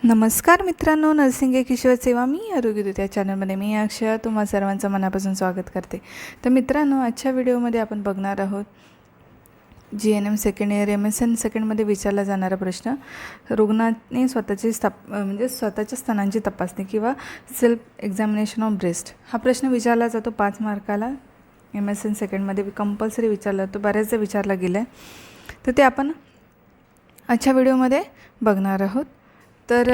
नमस्कार मित्रांनो, नर्सिंग एक ईश्वर सेवा मी आरोग्यदूत या चॅनलमध्ये मी अक्षय तुम्हा सर्वांचं मनापासून स्वागत करते. तर मित्रांनो, आजच्या व्हिडिओमध्ये आपण बघणार आहोत GNM सेकंड इयर MSN सेकंडमध्ये विचारला जाणारा प्रश्न. रुग्णाने स्वतःच्या स्तनांची तपासणी किंवा सेल्फ एक्झामिनेशन ऑफ ब्रेस्ट हा प्रश्न विचारला जातो 5 मार्काला. MSN सेकंडमध्ये कंपल्सरी विचारला जातो, बऱ्याचदा विचारला गेला आहे. तर ते आपण आजच्या व्हिडिओमध्ये बघणार आहोत. तर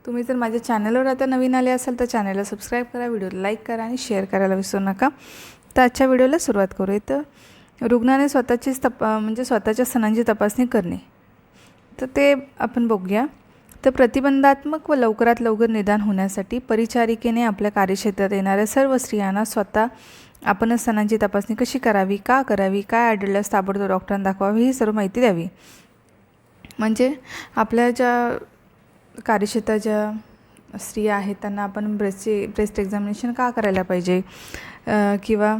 तुम्ही जर माझ्या चॅनलवर आता नवीन आले असाल तर चॅनलला सबस्क्राईब करा, व्हिडिओला लाईक करा आणि शेअर करायला विसरू नका. तर आजच्या व्हिडिओला सुरुवात करूया. तर रुग्णाने स्वतःच्या स्तनांची तपासणी करणे, तर ते आपण बघूया. तर प्रतिबंधात्मक व लवकरात लवकर निदान होण्यासाठी परिचारिकेने आपल्या कार्यक्षेत्रात येणाऱ्या सर्व स्त्रियांना आपण स्तनांची तपासणी कशी करावी, का करावी, काय आढळल्यास ताबडतोब डॉक्टरांना दाखवावी ही सर्व माहिती द्यावी. म्हणजे आपल्या ज्या कार्यक्षेत्राच्या स्त्रिया आहेत त्यांना आपण ब्रेस्ट एक्झामिनेशन का करायला पाहिजे किंवा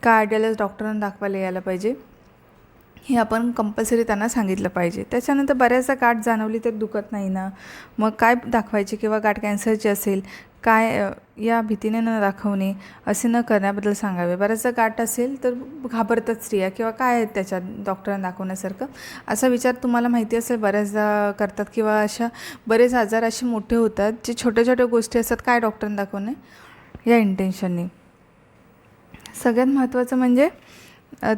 का आढळल्यास डॉक्टरांना दाखवायला यायला पाहिजे हे आपण कंपल्सरी त्यांना सांगितलं पाहिजे. त्याच्यानंतर बऱ्याचदा गाठ जाणवली तर दुखत नाही ना, मग काय दाखवायचे किंवा गाठ कॅन्सरची असेल काय या भीतीने न दाखवणे, असे न करण्याबद्दल सांगावे. बऱ्याचदा गाठ असेल तर घाबरतात स्त्रिया किंवा काय आहेत त्याच्यात डॉक्टरांना दाखवण्यासारखं असा विचार तुम्हाला माहिती असेल बऱ्याचदा करतात. किंवा बरेच आजार असे मोठे होतात जे छोट्या छोट्या गोष्टी असतात, काय डॉक्टरांना दाखवणे या इंटेन्शनने. सगळ्यात महत्त्वाचं म्हणजे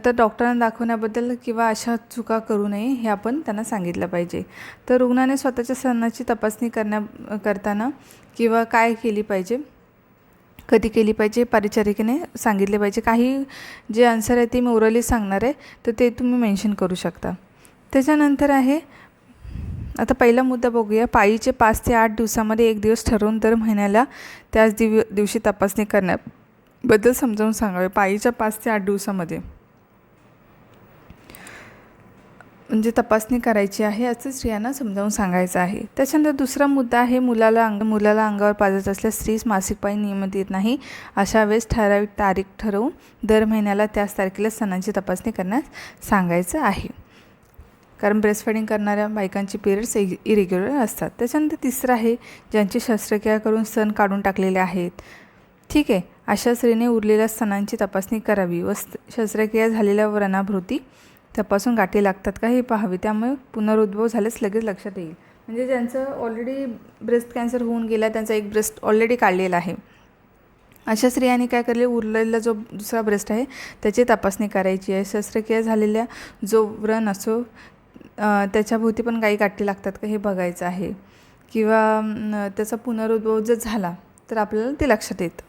तर डॉक्टरांना दाखवण्याबद्दल किंवा अशा चुका करू नये हे आपण त्यांना सांगितलं पाहिजे. तर रुग्णाने स्वतःच्या स्तनाची तपासणी करताना किंवा काय केली पाहिजे, कधी केली पाहिजे, परिचारिकेने सांगितले पाहिजे. काही जे आन्सर आहे ते मी ओरली सांगणार आहे, तर ते तुम्ही मेन्शन करू शकता. त्याच्यानंतर आहे आता पहिला मुद्दा बघूया. पाळीचे 5 ते 8 दिवसामध्ये एक दिवस ठरवून दर महिन्याला त्याच दिवशी तपासणी करण्याबद्दल समजावून सांगावे. पाळीच्या 5 ते 8 दिवसामध्ये म्हणजे तपासणी करायची आहे असं स्त्रियांना समजावून सांगायचं आहे. त्याच्यानंतर दुसरा मुद्दा आहे मुलाला अंगावर पाजत असल्यास स्त्रीस मासिक पाळी नियमित येत नाही अशा वेळेस ठराविक तारीख ठरवून दर महिन्याला त्याच तारखेला स्तनांची तपासणी करण्यास सांगायचं आहे, कारण ब्रेस्ट फीडिंग करणाऱ्या बायकांची पिरियड्स इरेग्युलर असतात. त्याच्यानंतर तिसरं आहे ज्यांची शस्त्रक्रिया करून स्तन काढून टाकलेले आहेत, ठीक आहे, अशा स्त्रीने उरलेल्या स्तनांची तपासणी करावी व शस्त्रक्रिया झालेल्या व्रणाभृती तपासून गाठी लागतात का हे पाहावे. त्यामुळे पुनरुद्भव झाल्यास लगेच लक्षात येईल. म्हणजे ज्यांचं ऑलरेडी ब्रेस्ट कॅन्सर होऊन गेला, त्यांचा एक ब्रेस्ट ऑलरेडी काढलेला आहे, अशा स्त्रियांनी काय करले, उरलेला जो दुसरा ब्रेस्ट आहे त्याची तपासणी करायची आहे. शस्त्रक्रिया झालेल्या जो व्रण असो त्याच्याभोवती पण काही गाठी लागतात का हे बघायचं आहे. किंवा त्याचा पुनरुद्भव जर झाला तर आपल्याला ते लक्षात येतं.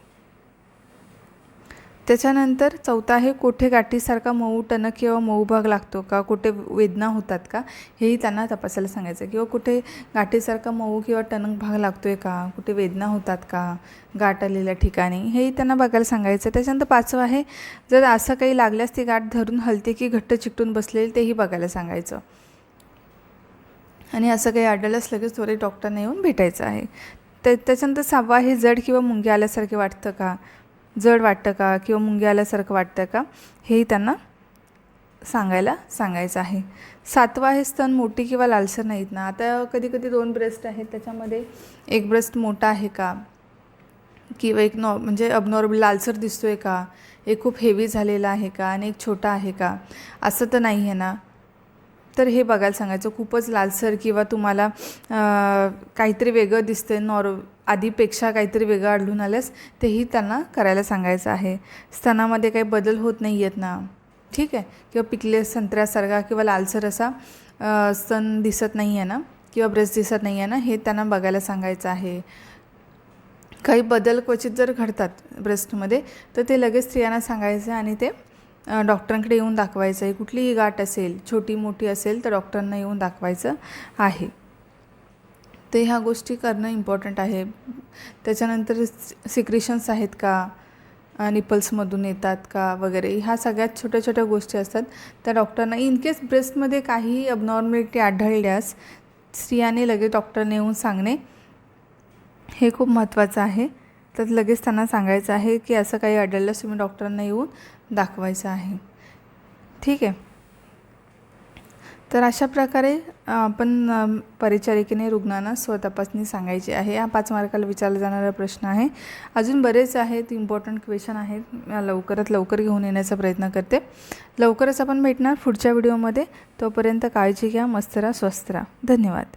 त्याच्यानंतर चौथा आहे कोठे गाठीसारखा मऊ टणक किंवा मऊ भाग लागतो का, कुठे वेदना होतात का हेही त्यांना तपासायला सांगायचं. किंवा कुठे गाठीसारखा मऊ किंवा टणक भाग लागतो आहे का, कुठे वेदना होतात का गाठ आलेल्या ठिकाणी हेही त्यांना बघायला सांगायचं. त्याच्यानंतर 5वं आहे जर असं काही लागल्यास ती गाठ धरून हलते की घट्ट चिकटून बसलेली तेही बघायला सांगायचं. आणि असं काही आढळल्यास लगेच त्वरित डॉक्टरना येऊन भेटायचं आहे. त्याच्यानंतर 6वं आहे जड किंवा मुंगे आल्यासारखे वाटतं का, जड वाटतं का किंवा मुंगे आल्यासारखं वाटतं का हेही त्यांना सांगायचं आहे. 7वं आहे स्तन मोठी किंवा लालसर नाहीत ना. आता कधी 2 ब्रेस्ट आहेत, त्याच्यामध्ये एक ब्रेस्ट मोठा आहे का किंवा एक म्हणजे अबनॉर्मल लालसर दिसतो आहे का, एक खूप हेवी झालेला आहे का आणि एक छोटा आहे का, असं तर नाही आहे ना, तर हे बघायला सांगायचं. खूपच लालसर किंवा तुम्हाला काहीतरी वेगळं दिसतं आधीपेक्षा काहीतरी वेगळं आढळून आल्यास तेही त्यांना करायला सांगायचं आहे. स्तनामध्ये काही बदल होत नाही आहेत ना, ठीक आहे, किंवा पिकले संत्र्यासारखा किंवा लालसर असा स्तन दिसत नाही आहे ना किंवा ब्रेस्ट दिसत नाही आहे ना, हे त्यांना बघायला सांगायचं आहे. काही बदल क्वचित जर घडतात ब्रेस्टमध्ये तर ते लगेच स्त्रियांना सांगायचं आणि ते डॉक्टरांकडे येऊन दाखवायचं आहे. कुठलीही गाठ असेल छोटी मोठी असेल तर डॉक्टरांना येऊन दाखवायचं आहे. ते ह्या गोष्टी करणं इम्पॉर्टंट आहे. त्याच्यानंतर सिक्रेशन्स आहेत का, निपल्समधून येतात का वगैरे, ह्या सगळ्यात छोट्या छोट्या गोष्टी असतात त्या डॉक्टरांना. इनकेस ब्रेस्टमध्ये काही अबनॉर्मॅलिटी आढळल्यास स्त्रियाने लगेच डॉक्टरने येऊन सांगणे हे खूप महत्त्वाचं आहे. तर लगेच त्यांना सांगायचं आहे की असं काही आढळल्यास तुम्ही डॉक्टरांना येऊन दाखवायचं आहे, ठीक आहे. तर अशा प्रकारे आपण परिचारिकेने रुग्णांना स्वतपासणी सांगायची आहे. हा 5 मार्काला विचारला जाणारा प्रश्न आहे. अजून बरेच आहेत, इम्पॉर्टंट क्वेश्चन आहेत. लवकरात लवकर घेऊन येण्याचा प्रयत्न करते. लवकरच आपण भेटणार पुढच्या व्हिडिओमध्ये. तोपर्यंत काळजी घ्या, मस्त राहा, स्वस्थ राहा. धन्यवाद.